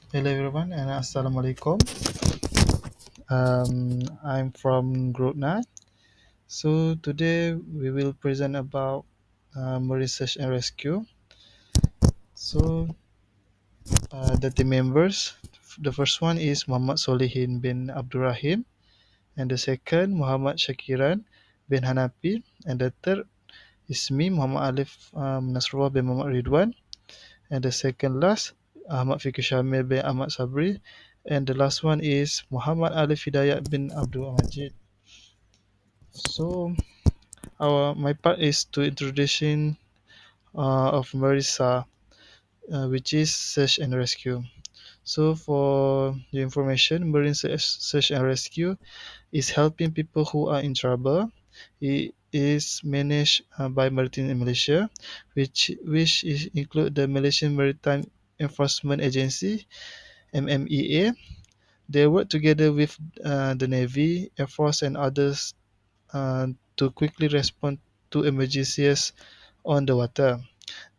Hello everyone and Assalamualaikum. I'm from Group 9. So today we will present about marine search and rescue. So the team members, the first one is Muhammad Solihin bin Abdurrahim, and the second Muhammad Shakiran bin Hanapi, and the third is me Muhammad Alif Nasrullah bin Muhammad Ridwan, and the second last Ahmad Fikri Syamil bin Ahmad Sabri, and the last one is Muhammad Alif Hidayat bin Abdul Majid. So my part is to introduction of Marisa, which is search and rescue. So for the information, marine search and rescue is helping people who are in trouble. It is managed by Maritime in Malaysia, which is include the Malaysian Maritime Enforcement Agency (MMEA). They work together with the Navy, Air Force, and others to quickly respond to emergencies on the water.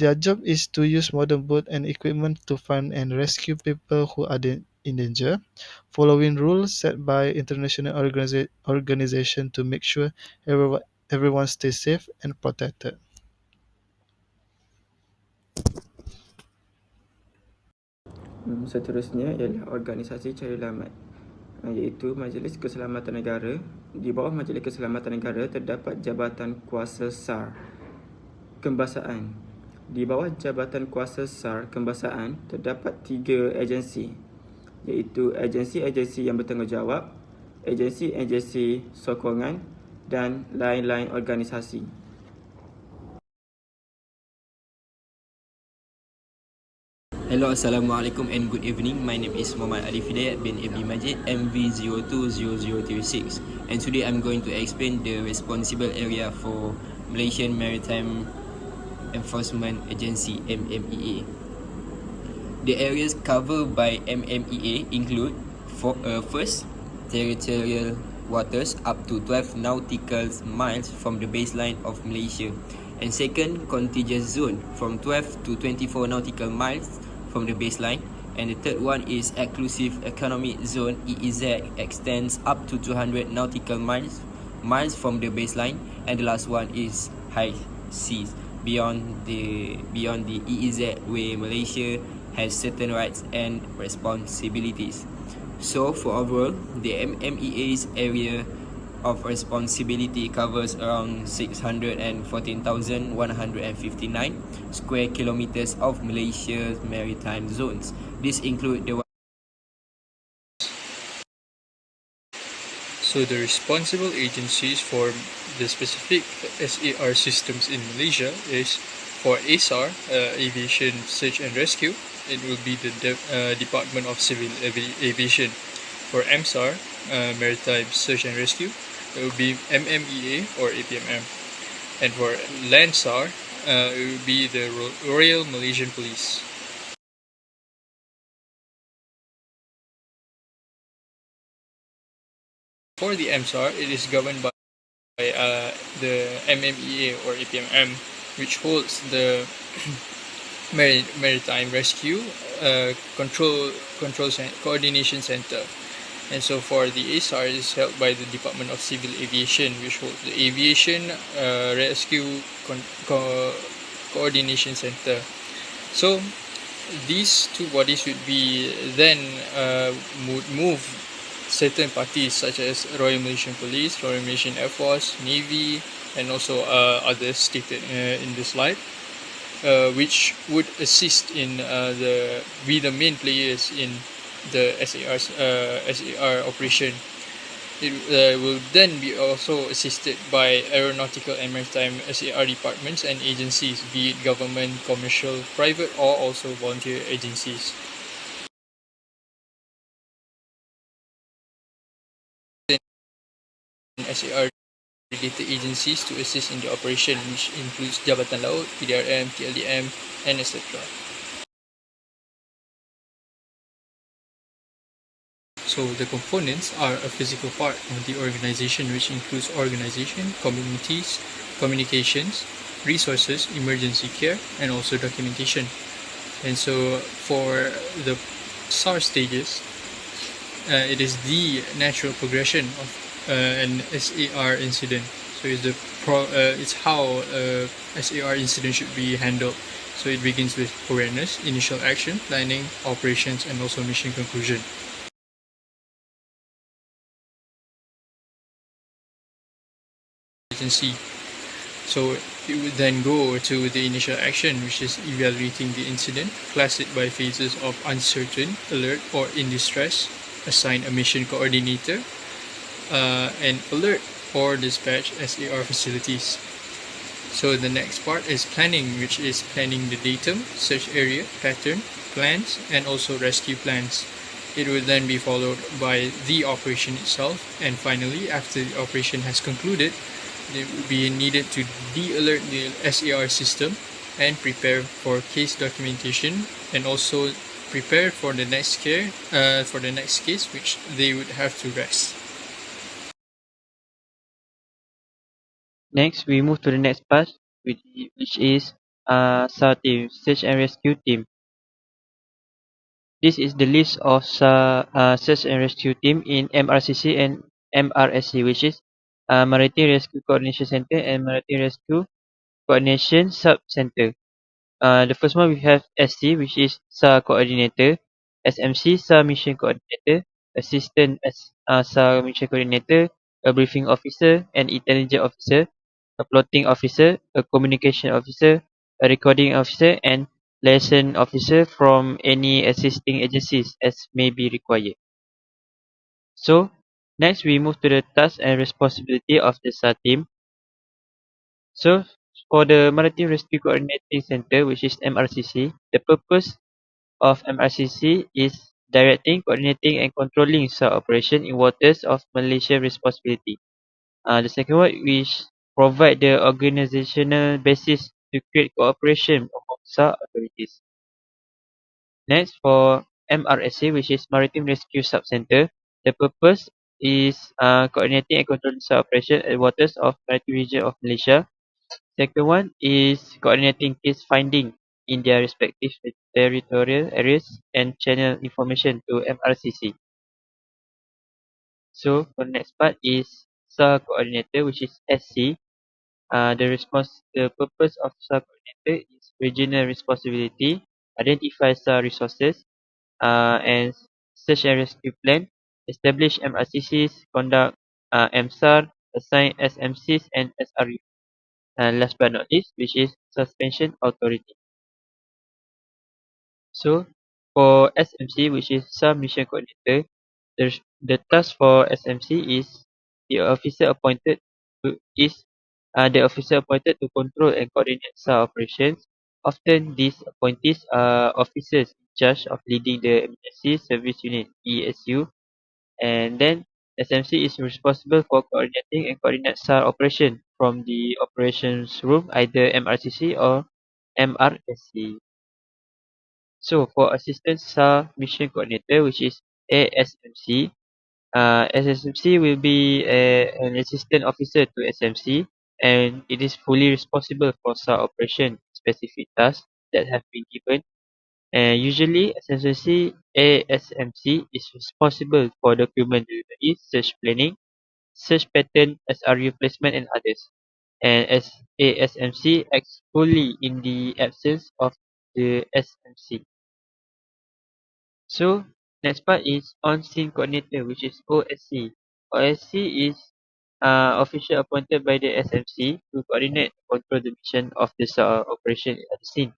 Their job is to use modern boat and equipment to find and rescue people who are in danger, following rules set by international organization to make sure everyone stays safe and protected. Seterusnya ialah organisasi cari lamat, iaitu Majlis Keselamatan Negara. Di bawah Majlis Keselamatan Negara terdapat Jabatan Kuasa SAR Kembasaan. Di bawah Jabatan Kuasa SAR Kembasaan terdapat 3 agensi, iaitu agensi-agensi yang bertanggungjawab, agensi-agensi sokongan dan lain-lain organisasi. Hello, Assalamualaikum and good evening. My name is Muhammad Alif Hidayat bin Ibni Majid, MV020036, and today I'm going to explain the responsible area for Malaysian Maritime Enforcement Agency (MMEA). The areas covered by MMEA include first, territorial waters up to 12 nautical miles from the baseline of Malaysia, and second, contiguous zone from 12 to 24 nautical miles from the baseline, and the third one is exclusive economic zone (EEZ) extends up to 200 nautical miles from the baseline, and the last one is high seas beyond the EEZ, where Malaysia has certain rights and responsibilities. So for overall, the MMEA's area of responsibility covers around 614,159 square kilometers of Malaysia's maritime zones. This include the So the responsible agencies for the specific SAR systems in Malaysia is for ASAR, Aviation Search and Rescue. It will be the Department of Civil Aviation. For MSAR, Maritime Search and Rescue, it will be MMEA or APMM. And for LANSAR, it will be the Royal Malaysian Police. For the MSAR, it is governed by the MMEA or APMM, which holds the Maritime Rescue Coordination Center. And so for the ASAR, it is held by the Department of Civil Aviation, which holds the Aviation Rescue Coordination Center. So these two bodies would be then would move certain parties such as Royal Malaysian Police, Royal Malaysian Air Force, Navy, and also others stated in this slide, which would assist in be the main players in the SAR operation. It will then be also assisted by aeronautical and maritime SAR departments and agencies, be it government, commercial, private, or also volunteer agencies. SAR related agencies to assist in the operation, which includes Jabatan Laut, PDRM, TLDM, and etc. So the components are a physical part of the organization, which includes organization, communities, communications, resources, emergency care, and also documentation. And so for the SAR stages. It is the natural progression of an SAR incident. So it's how SAR incident should be handled. So it begins with awareness, initial action, planning, operations, and also mission conclusion. Agency. So it would then go to the initial action, which is evaluating the incident, class it by phases of uncertain, alert, or in distress, assign a mission coordinator, and alert or dispatch SAR facilities. So the next part is planning, which is planning the datum, search area, pattern, plans, and also rescue plans. It will then be followed by the operation itself, and finally, after the operation has concluded, it will be needed to de-alert the SAR system and prepare for case documentation, and also prepare for the next case which they would have to rest. Next, we move to the next part, which is SAR team, Search and Rescue Team. This is the list of Search and Rescue Team in MRCC and MRSC, which is Maritime Rescue Coordination Center and Maritime Rescue Coordination Sub Center. The first one we have SC, which is SAR Coordinator, SMC, SAR Mission Coordinator, Assistant SAR Mission Coordinator, a Briefing Officer, an Intelligence Officer, a Plotting Officer, a Communication Officer, a Recording Officer, and Liaison Officer from any assisting agencies as may be required. So, next we move to the task and responsibility of the SAR team. So, for the Maritime Rescue Coordinating Center, which is MRCC, the purpose of MRCC is directing, coordinating, and controlling SAR operation in waters of Malaysia responsibility. The second one is provide the organizational basis to create cooperation among SAR authorities. Next, for MRSC, which is Maritime Rescue Sub-Center, the purpose is coordinating and controlling SAR operation at waters of maritime region of Malaysia. Second one is coordinating case finding in their respective territorial areas and channel information to MRCC. So for the next part is SAR coordinator, which is SC. The purpose of SAR coordinator is regional responsibility, identify SAR resources, and search and rescue plan, establish MRCCs, conduct MSAR, assign SMCs and SRU. And last but not least, which is suspension authority. So for SMC, which is SAR mission coordinator, the task for SMC is the officer appointed to control and coordinate SAR operations. Often these appointees are officers in charge of leading the emergency service unit ESU, and then SMC is responsible for coordinating and coordinate SAR operation from the operations room, either MRCC or MRSC. So for assistant SAR mission coordinator, which is ASMC, SSMC will be an assistant officer to SMC, and it is fully responsible for SAR operation specific tasks that have been given. And usually, SSMC ASMC is responsible for document delivery, search planning, search pattern, SRU placement, and others. And as ASMC acts fully in the absence of the SMC. So next part is on-scene coordinator, which is OSC. OSC is official appointed by the SMC to coordinate and control the mission of the operation at the scene.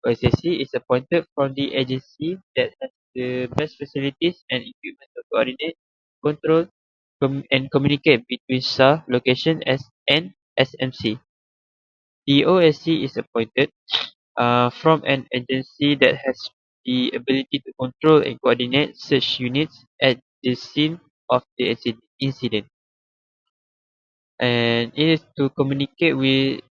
OSC is appointed from the agency that has the best facilities and equipment to coordinate, control, and communicate between SAR location and SMC. The OSC is appointed from an agency that has the ability to control and coordinate search units at the scene of the incident. And it needs to communicate with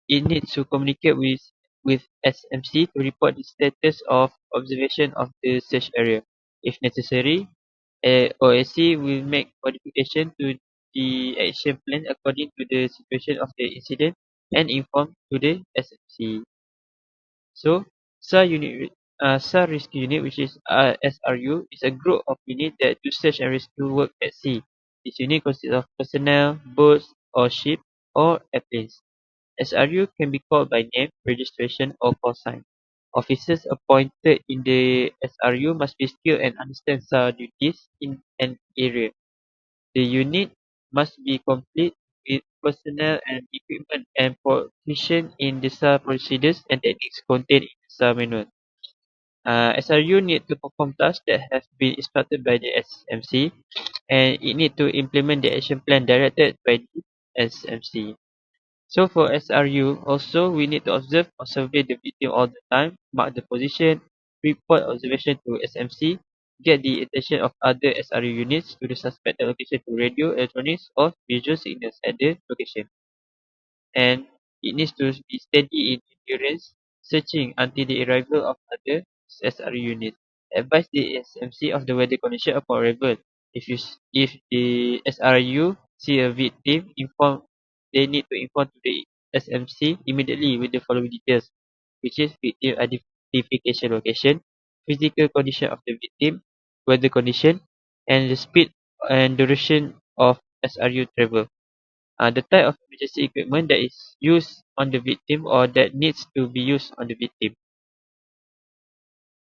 SMC to report the status of observation of the search area. If necessary, OSC will make modification to the action plan according to the situation of the incident and inform to the SMC. So, SAR unit SAR Rescue Unit, which is SRU, is a group of units that do search and rescue work at sea. This unit consists of personnel, boats, or ships, or airplanes. SRU can be called by name, registration, or call sign. Officers appointed in the SRU must be skilled and understand SAR duties in an area. The unit must be complete with personnel and equipment and proficient in the SAR procedures and techniques contained in the SAR manual. SRU need to perform tasks that have been instructed by the SMC, and it need to implement the action plan directed by the SMC. So for SRU, also we need to observe or survey the victim all the time, mark the position, report observation to SMC, get the attention of other SRU units to the suspected location to radio, electronics, or visual signals at the location. And it needs to be steady in endurance, searching until the arrival of other SRU units. Advise the SMC of the weather condition upon arrival. If the SRU see a victim, they need to inform to the SMC immediately with the following details, which is victim identification location, physical condition of the victim, weather condition, and the speed and duration of SRU travel. The type of emergency equipment that is used on the victim or that needs to be used on the victim.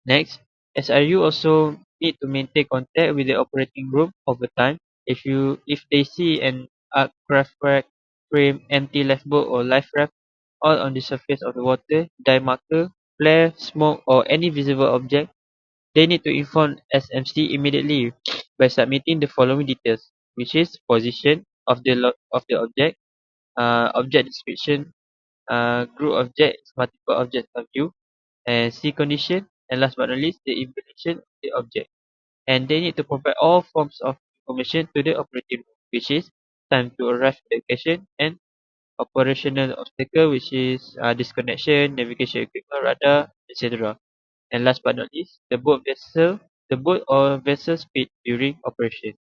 Next, SRU also need to maintain contact with the operating room over time. If they see an aircraft wreck, frame, empty lifeboat or life raft all on the surface of the water, dive marker, flare, smoke or any visible object, they need to inform SMC immediately by submitting the following details, which is position of the object, object description, group object is multiple objects of view, and sea condition, and last but not least, the information of the object. And they need to provide all forms of information to the operating room, which is time to arrive at the location and operational obstacle, which is disconnection, navigation equipment, radar, etc. And last but not least, the boat or vessel speed during operation.